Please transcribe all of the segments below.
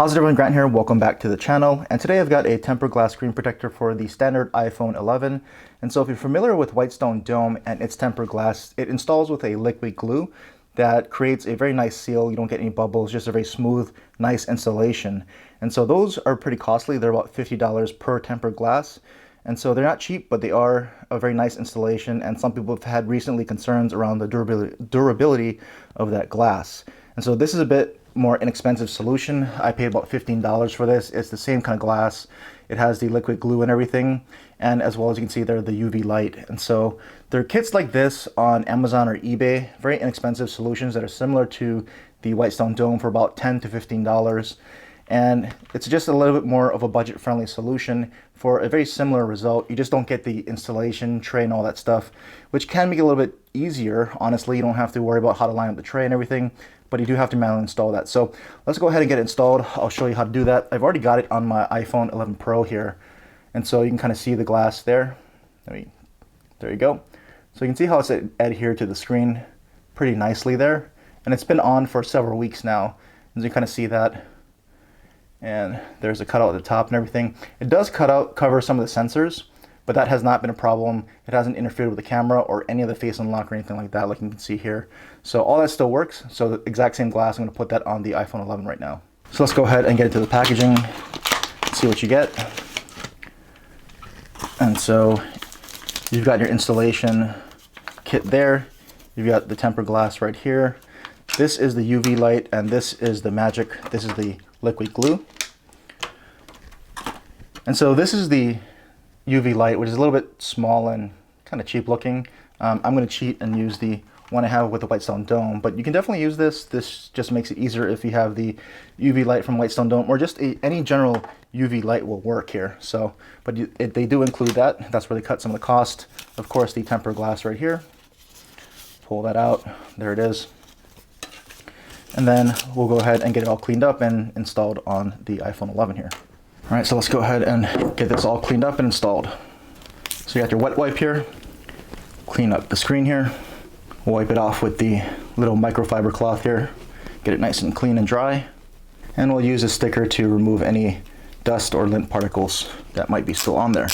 How's it everyone, Grant here, welcome back to the channel, and today I've got a tempered glass screen protector for the standard iPhone 11. And so if you're familiar with Whitestone Dome and its tempered glass, it installs with a liquid glue that creates a very nice seal. You don't get any bubbles, just a very smooth, nice installation. And so those are pretty costly. They're about $50 per tempered glass. And so they're not cheap, but they are a very nice installation, and some people have had recently concerns around the durability of that glass. And so this is a bit more inexpensive solution. I paid about $15 for this. It's the same kind of glass. It has the liquid glue and everything, and as well as you can see there, the UV light. And so there are kits like this on Amazon or eBay, very inexpensive solutions that are similar to the Whitestone Dome for about $10 to $15. And it's just a little bit more of a budget-friendly solution for a very similar result. You just don't get the installation tray and all that stuff, which can make it a little bit easier. Honestly, you don't have to worry about how to line up the tray and everything, but you do have to manually install that. So let's go ahead and get it installed. I'll show you how to do that. I've already got it on my iPhone 11 Pro here. And so you can kind of see the glass there. There you go. So you can see how it's adhered to the screen pretty nicely there. And it's been on for several weeks now. As you kind of see that. And there's a cutout at the top and everything. It does cover some of the sensors, but that has not been a problem. It hasn't interfered with the camera or any of the face unlock or anything like that, like you can see here. So all that still works. So the exact same glass, I'm going to put that on the iPhone 11 right now. So let's go ahead and get into the packaging, see what you get. And so you've got your installation kit there. You've got the tempered glass right here. This is the UV light, and this is the magic. This is the liquid glue. And so this is the UV light, which is a little bit small and kind of cheap looking. I'm going to cheat and use the one I have with the Whitestone Dome, but you can definitely use this. This just makes it easier if you have the UV light from Whitestone Dome, or just any general UV light will work here. So, but they do include that. That's where they cut some of the cost. Of course, the tempered glass right here. Pull that out. There it is. And then we'll go ahead and get it all cleaned up and installed on the iPhone 11 here. All right, so let's go ahead and get this all cleaned up and installed. So you got your wet wipe here. Clean up the screen here. Wipe it off with the little microfiber cloth here. Get it nice and clean and dry. And we'll use a sticker to remove any dust or lint particles that might be still on there.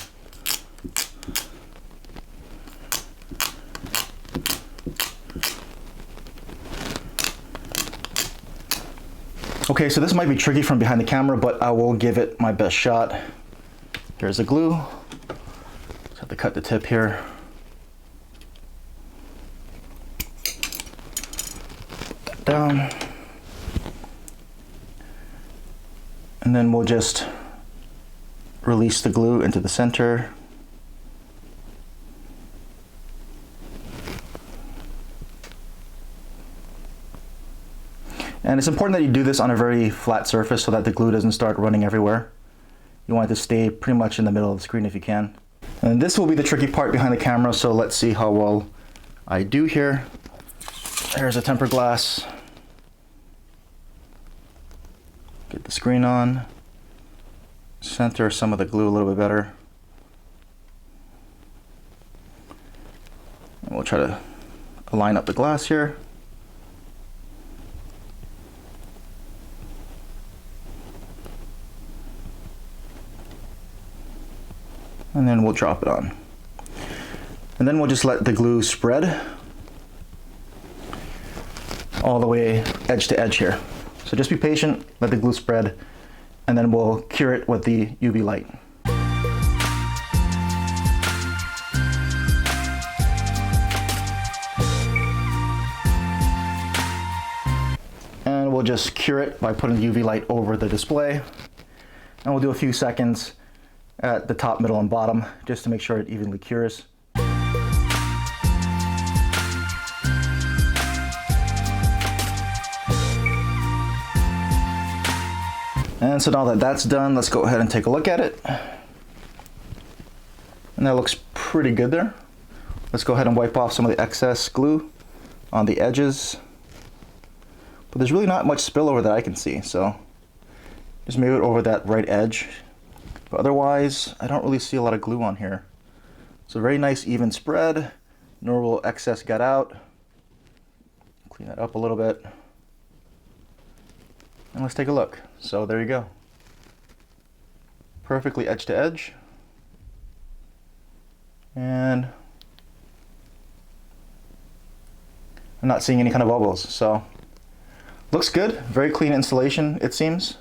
Okay, so this might be tricky from behind the camera, but I will give it my best shot. There's the glue. Just have to cut the tip here. Put that down. And then we'll just release the glue into the center. And it's important that you do this on a very flat surface so that the glue doesn't start running everywhere. You want it to stay pretty much in the middle of the screen if you can. And this will be the tricky part behind the camera, so let's see how well I do here. There's a tempered glass. Get the screen on. Center some of the glue a little bit better. And we'll try to align up the glass here. And then we'll drop it on. And then we'll just let the glue spread all the way edge to edge here. So just be patient, let the glue spread, and then we'll cure it with the UV light. And we'll just cure it by putting the UV light over the display. And we'll do a few seconds at the top, middle, and bottom, just to make sure it evenly cures. And so now that that's done, let's go ahead and take a look at it. And that looks pretty good there. Let's go ahead and wipe off some of the excess glue on the edges. But there's really not much spillover that I can see, so just move it over that right edge. But otherwise, I don't really see a lot of glue on here. It's a very nice even spread. No real excess got out. Clean that up a little bit. And let's take a look. So there you go. Perfectly edge to edge. And I'm not seeing any kind of bubbles, so looks good. Very clean installation, it seems.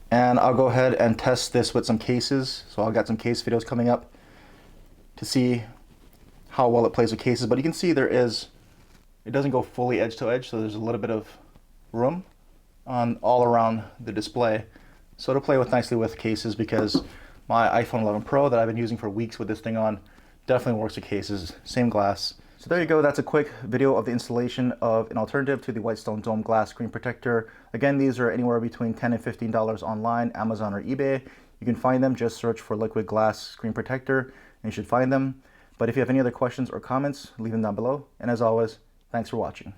And I'll go ahead and test this with some cases. So I've got some case videos coming up to see how well it plays with cases. But you can see it doesn't go fully edge to edge, so there's a little bit of room on all around the display. So it'll play with nicely with cases, because my iPhone 11 Pro that I've been using for weeks with this thing on definitely works with cases. Same glass. So there you go. That's a quick video of the installation of an alternative to the Whitestone Dome glass screen protector. Again, these are anywhere between $10 and $15 online, Amazon or eBay. You can find them. Just search for liquid glass screen protector and you should find them. But if you have any other questions or comments, leave them down below. And as always, thanks for watching.